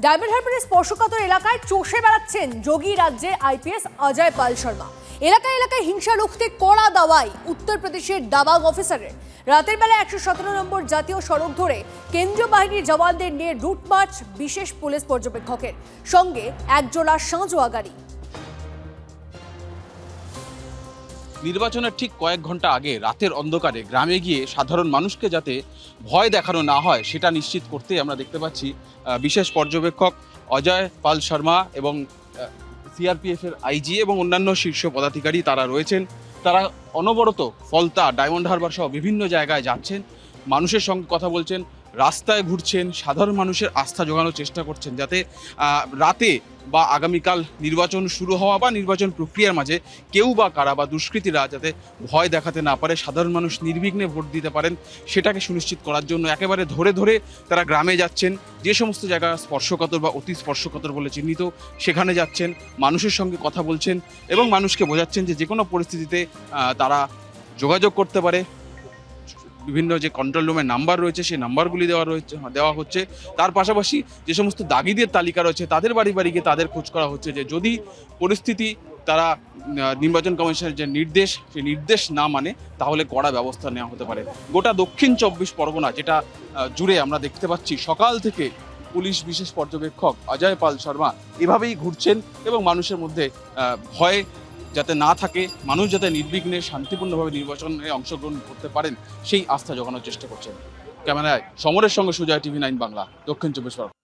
Diamond হারবারের স্পর্শকাতর এলাকায় চষে বেড়াচ্ছেন যোগী রাজ্যের আইপিএস অজয় পাল শর্মা। এলাকায় এলাকায় হিংসা রুখতে কড়া দাওয়াই উত্তরপ্রদেশের দাবাং অফিসারের। রাতের বেলা 117 নম্বর জাতীয় সড়ক ধরে কেন্দ্রীয় বাহিনীর জওয়ানদের নিয়ে রুট মার্চ বিশেষ পুলিশ পর্যবেক্ষকের, সঙ্গে একজোড়া সাঁজোয়া গাড়ি। নির্বাচনের ঠিক কয়েক ঘন্টা আগে রাতের অন্ধকারে গ্রামে গিয়ে সাধারণ মানুষকে যাতে ভয় দেখানো না হয় সেটা নিশ্চিত করতে আমরা দেখতে পাচ্ছি বিশেষ পর্যবেক্ষক অজয় পাল শর্মা এবং সিআরপিএফের আইজি এবং অন্যান্য শীর্ষ পদাধিকারী তারা রয়েছেন। তারা অনবরত ফলতা, ডায়মন্ড হারবার সহ বিভিন্ন জায়গায় যাচ্ছেন, মানুষের সঙ্গে কথা বলছেন, রাস্তায় ঘুরছেন, সাধারণ মানুষের আস্থা জোগানোর চেষ্টা করছেন যাতে রাতে বা আগামীকাল নির্বাচন শুরু হওয়া বা নির্বাচন প্রক্রিয়ার মাঝে কেউ বা কারা বা দুষ্কৃতীরা যাতে ভয় দেখাতে না পারে, সাধারণ মানুষ নির্বিঘ্নে ভোট দিতে পারেন সেটাকে সুনিশ্চিত করার জন্য একেবারে ধরে ধরে তারা গ্রামে যাচ্ছেন। যে সমস্ত জায়গা স্পর্শকাতর বা অতি স্পর্শকাতর বলে চিহ্নিত সেখানে যাচ্ছেন, মানুষের সঙ্গে কথা বলছেন এবং মানুষকে বোঝাচ্ছেন যে কোনো পরিস্থিতিতে তারা যোগাযোগ করতে পারে। বিভিন্ন যে কন্ট্রোল রুমের নাম্বার রয়েছে সেই নাম্বারগুলি দেওয়া হচ্ছে। তার পাশাপাশি যে সমস্ত দাগিদের তালিকা রয়েছে তাদের বাড়ি বাড়ি গিয়ে তাদের খোঁজ করা হচ্ছে যে যদি পরিস্থিতি তারা নির্বাচন কমিশনের যে নির্দেশ সেই নির্দেশ না মানে তাহলে কড়া ব্যবস্থা নেওয়া হতে পারে। গোটা দক্ষিণ 24 পরগনা যেটা জুড়ে আমরা দেখতে পাচ্ছি সকাল থেকে পুলিশ বিশেষ পর্যবেক্ষক অজয় পাল শর্মা এভাবেই ঘুরছেন এবং মানুষের মধ্যে ভয় যাতে না থাকে, মানুষ যাতে নির্বিঘ্নে শান্তিপূর্ণভাবে নির্বাচনে অংশগ্রহণ করতে পারেন সেই আস্থা জোগানোর চেষ্টা করছেন। ক্যামেরায় সমরের সঙ্গে সুজয়, টিভি 9 বাংলা, দক্ষিণ 24 পরগনা।